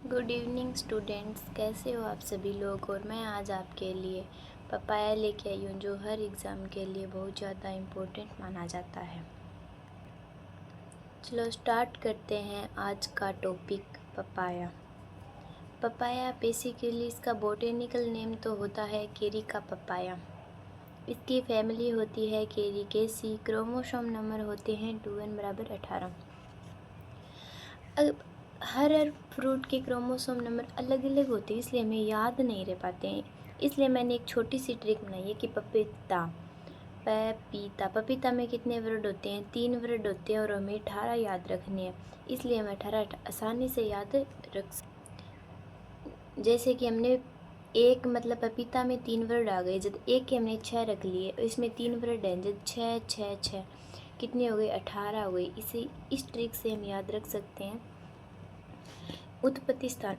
Good evening students, कैसे हो आप सभी लोग। और मैं आज आपके लिए पपाया लेके आई हूँ जो हर एग्ज़ाम के लिए बहुत ज़्यादा इम्पोर्टेंट माना जाता है। चलो स्टार्ट करते हैं आज का टॉपिक पपाया। पपाया बेसिकली इसका बोटेनिकल नेम तो होता है केरिका पपाया। इसकी फैमिली होती है केरिकेसी। क्रोमोसोम नंबर होते हैं 2n = 18। अब हर फ्रूट के क्रोमोसोम नंबर अलग अलग होते हैं, इसलिए हमें याद नहीं रह पाते हैं। इसलिए मैंने एक छोटी सी ट्रिक बनाई है कि पपीता में कितने वर्ड होते हैं? 3 वर्ड होते हैं और हमें 18 याद रखने हैं। इसलिए हम 18 आसानी से याद रख सकते। जैसे कि हमने एक मतलब पपीता में 3 वर्ड आ गए, जब एक के हमने 6 रख लिए, इसमें 3 वर्ड हैं, जब 6 6 6 कितने हो गए? 18 हो गए। इस ट्रिक से हम याद रख सकते हैं। उत्पत्ति स्थान,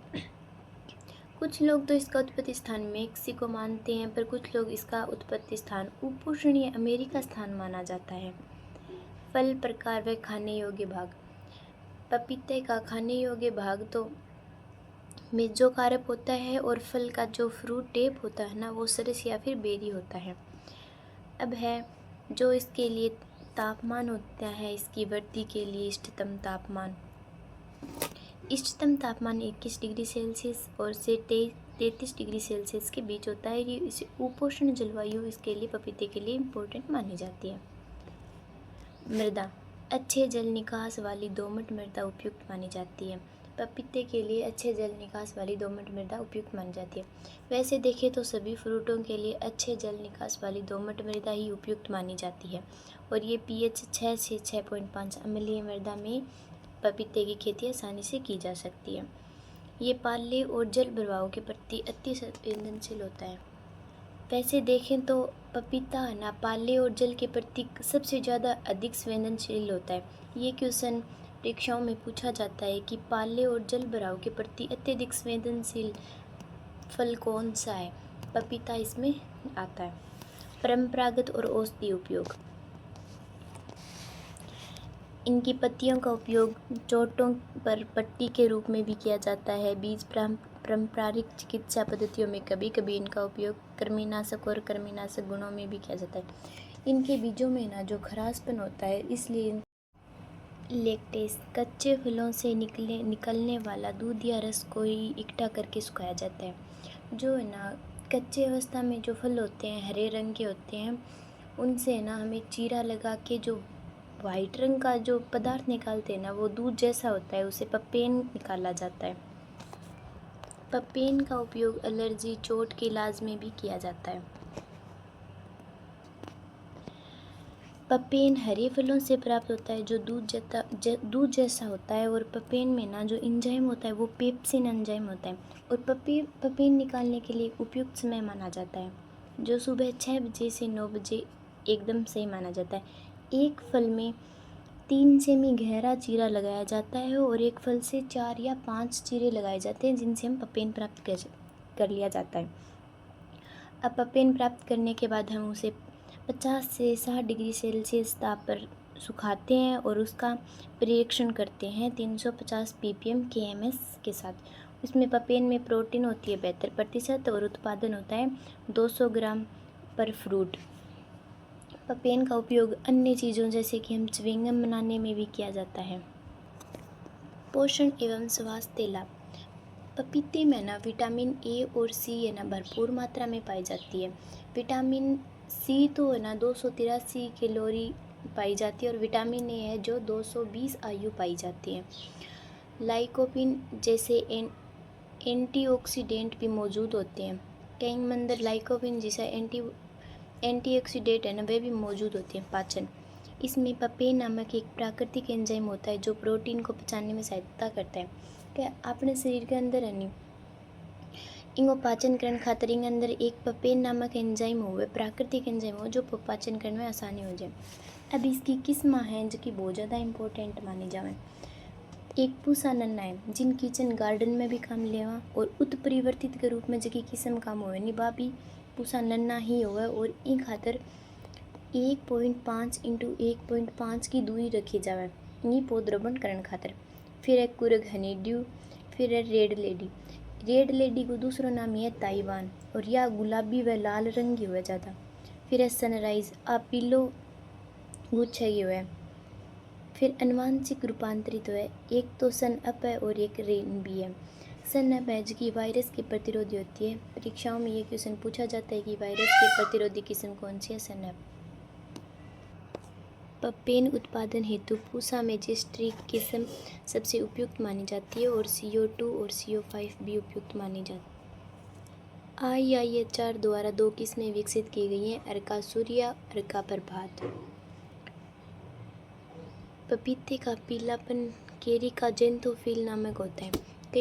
कुछ लोग तो इसका उत्पत्ति स्थान मेक्सिको मानते हैं, पर कुछ लोग इसका उत्पत्ति स्थान उपोष्णीय अमेरिका स्थान माना जाता है। फल, प्रकार व खाने योग्य भाग। पपीते का खाने योग्य भाग तो मेजोकार्प होता है और फल का जो फ्रूट टेप होता है ना, वो सरस या फिर बेरी होता है। अब है जो इसके लिए तापमान होता है, इसकी वृद्धि के लिए इष्टतम तापमान 21 डिग्री सेल्सियस और से 33 डिग्री सेल्सियस के बीच होता है। ये इसे उपोष्ण जलवायु इसके लिए पपीते के लिए इम्पोर्टेंट मानी जाती है। मृदा, अच्छे जल निकास वाली दोमट मृदा उपयुक्त मानी जाती है। पपीते के लिए अच्छे जल निकास वाली दोमट मृदा उपयुक्त मानी जाती है। वैसे देखें तो सभी फ्रूटों के लिए अच्छे जल निकास वाली दोमट मृदा ही उपयुक्त मानी जाती है और ये pH 6 से 6.5 अम्लीय मृदा में पपीते की खेती आसानी से की जा सकती है। ये पाले और जल प्रवाह के प्रति अति संवेदनशील होता है। वैसे देखें तो पपीता है ना, पाले और जल के प्रति सबसे ज़्यादा अधिक संवेदनशील होता है। ये क्वेश्चन परीक्षाओं में पूछा जाता है कि पाले और जल भराव के प्रति अत्यधिक संवेदनशील फल कौन सा है? पपीता इसमें आता है। परंपरागत और औषधीय उपयोग, इनकी पत्तियों का उपयोग चोटों पर पट्टी के रूप में भी किया जाता है। बीज पारंपरिक चिकित्सा पद्धतियों में कभी कभी इनका उपयोग कृमिनाशक और कृमिनाशक गुणों में भी किया जाता है। इनके बीजों में ना जो खराशपन होता है, इसलिए लेक्टेस, कच्चे फलों से निकलने वाला दूध या रस को ही इकट्ठा करके सुखाया जाता है। जो है ना कच्चे अवस्था में जो फल होते हैं हरे रंग के होते हैं, उनसे ना हमें चीरा लगा के जो वाइट रंग का जो पदार्थ निकालते हैं ना, वो दूध जैसा होता है, उसे पपेन निकाला जाता है। पपेन का उपयोग एलर्जी, चोट के इलाज में भी किया जाता है। पपेन हरे फलों से प्राप्त होता है जो दूध जैसा होता है और पपेन में ना जो एंजाइम होता है वो पेप्सिन एंजाइम होता है और पपेन निकालने के लिए उपयुक्त समय माना जाता है जो सुबह 6 बजे से 9 बजे एकदम सही माना जाता है। एक फल में 3 सेमी गहरा चीरा लगाया जाता है और एक फल से 4 या 5 चीरे लगाए जाते हैं जिनसे हम पपेन प्राप्त कर लिया जाता है। अब पपेन प्राप्त करने के बाद हम उसे 50 से 60 डिग्री सेल्सियस ताप पर सुखाते हैं और उसका परीक्षण करते हैं 350 ppm KMS के साथ। उसमें पपेन में प्रोटीन होती है 72% और उत्पादन होता है 200 ग्राम पर फ्रूट। पपेन का उपयोग अन्य चीज़ों जैसे कि हम च्युइंगम बनाने में भी किया जाता है। पोषण एवं स्वास्थ्य लाभ, पपीते में ना विटामिन ए और सी है ना भरपूर मात्रा में पाई जाती है। विटामिन सी तो है ना 283 कैलोरी पाई जाती है और विटामिन ए है जो 220 आयु पाई जाती है। लाइकोपिन जैसे एंटीऑक्सीडेंट भी मौजूद होते हैं। कई मंदर लाइकोपिन जैसा एंटीऑक्सीडेंट है ना वे भी मौजूद होते हैं। पाचन, इसमें पपेन नामक एक प्राकृतिक एंजाइम होता है जो प्रोटीन को पचाने में सहायता करता है। क्या अपने शरीर के अंदर है नहीं इनको पाचन करण खातर इंग अंदर एक पपेन नामक एंजाइम हो, प्राकृतिक एंजाइम हो जो पाचन करने में आसानी हो जाए। अब इसकी किस्में हैं जो कि बहुत ज़्यादा इंपॉर्टेंट मानी जाए। एक पूसा नन्ना है जिन किचन गार्डन में भी काम लेवा और उत्परिवर्तित के रूप में जकी किस्म काम होवे निभा भी पूसा नन्ना ही होवे और इन खातर 1.5 × 1.5 की दूरी रखी जावे नी पौधरोपण करण खातर। फिर एक कुरग हनी ड्यू, फिर है रेड लेडी। रेड लेडी को दूसरा नाम है ताइवान और यह गुलाबी व लाल रंग की हुआ ज़्यादा। फिर है सनराइज, आप पीलो गुच्छा की हुआ है। फिर अनुवांशिक रूपांतरित है, एक तो सन अप है और एक रेन भी है। सन अप है जो वायरस के प्रतिरोधी होती है। परीक्षाओं में ये क्वेश्चन पूछा जाता है कि वायरस के प्रतिरोधी किस्म कौन सी है, सन अप। पेन उत्पादन हेतु पूसा मैजिस्ट्री किस्म सबसे उपयुक्त मानी जाती है और CO2 और CO5 भी उपयुक्त मानी जाती है। IIHR द्वारा 2 किस्में विकसित की गई हैं, अर्का सूर्या, अर्का प्रभात। पपीते का पीलापन केरी का जेंथोफिल नामक होता है।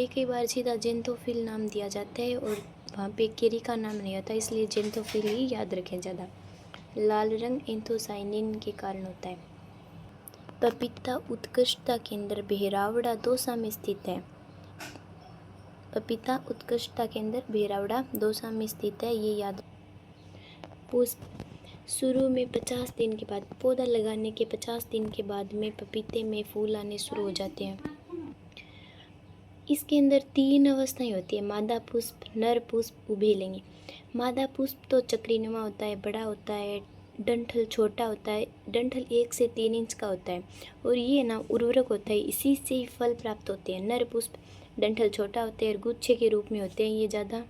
कई बार सीधा जेंथोफिल नाम दिया जाता है और वहाँ पे केरी का नाम नहीं होता, इसलिए जेंथोफिल ही याद रखें ज़्यादा। लाल रंग एंथोसाइनिन के कारण होता है। पपीता उत्कृष्टता केंद्र बहेरावड़ा दौसा में स्थित है। पपीता उत्कृष्टता केंद्र बहेरावड़ा दौसा में स्थित है, ये याद। पुष्प शुरू में 50 दिन के बाद, पौधा लगाने के 50 दिन के बाद में पपीते में फूल आने शुरू हो जाते हैं। इसके अंदर 3 अवस्थाएं होती है, मादा पुष्प, नर पुष्प, उभयलिंगी। मादा पुष्प तो चक्रीनुमा होता है, बड़ा होता है, डंठल छोटा होता है, डंठल 1 से 3 इंच का होता है और ये ना उर्वरक होता है, इसी से ही फल प्राप्त होते हैं। नर पुष्प डंठल छोटा होते हैं और गुच्छे के रूप में होते हैं, ये ज़्यादा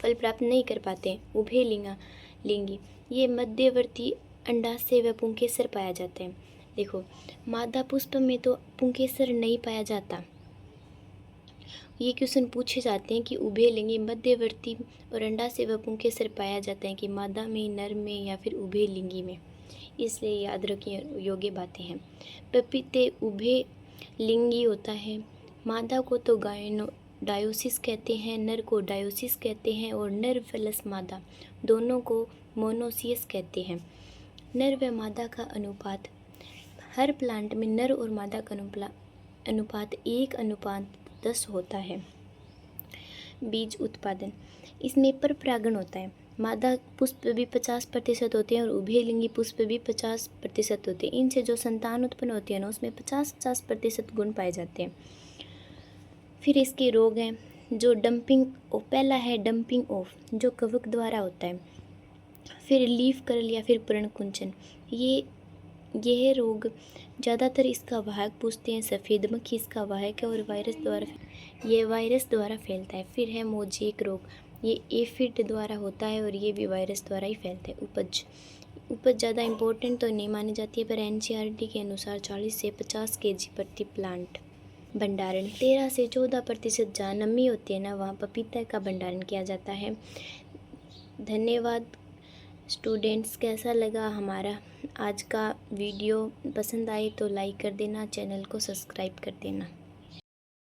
फल प्राप्त नहीं कर पाते हैं। उभयलिंगी ये मध्यवर्ती अंडाशय व पुंकेसर पाया जाता है। देखो, मादा पुष्प में तो पुंकेसर नहीं पाया जाता। ये क्वेश्चन पूछे जाते हैं कि उभयलिंगी मध्यवर्ती और अंडाशय व पुंकेसर पाया जाता है कि मादा में, नर में या फिर उभयलिंगी में, इसलिए याद रखिए योग्य बातें हैं। पपीते उभयलिंगी होता है। मादा को तो डायोसिस कहते हैं, नर को डायोसिस कहते हैं और नर प्लस मादा दोनों को मोनोसियस कहते हैं। नर व मादा का अनुपात, हर प्लांट में नर और मादा का अनुपात 1:10 होता है। बीज उत्पादन, इसमें परपरागण होता है। मादा पुष्प भी 50% होते हैं और उभयलिंगी पुष्प भी 50% होते हैं। इनसे जो संतान उत्पन्न होती है ना, उसमें 50% गुण पाए जाते हैं। फिर इसके रोग हैं जो पहला है डंपिंग ऑफ, जो कवक द्वारा होता है। फिर लीफ कर्ल या फिर पर्णकुंचन, यह रोग ज़्यादातर इसका वाहक पूछते हैं। सफ़ेद मक्खी इसका वाहक है और वायरस द्वारा फैलता है। फिर है मोज़ेक रोग, ये एफिड द्वारा होता है और ये भी वायरस द्वारा ही फैलता है। उपज ज़्यादा इम्पोर्टेंट तो नहीं मानी जाती है, पर NCERT के अनुसार 40 से 50 kg प्रति प्लांट। भंडारण 13 से 14% जहाँ नमी होती है ना, वहाँ पपीता का भंडारण किया जाता है। धन्यवाद स्टूडेंट्स। कैसा लगा हमारा आज का वीडियो? पसंद आए तो लाइक कर देना, चैनल को सब्सक्राइब कर देना।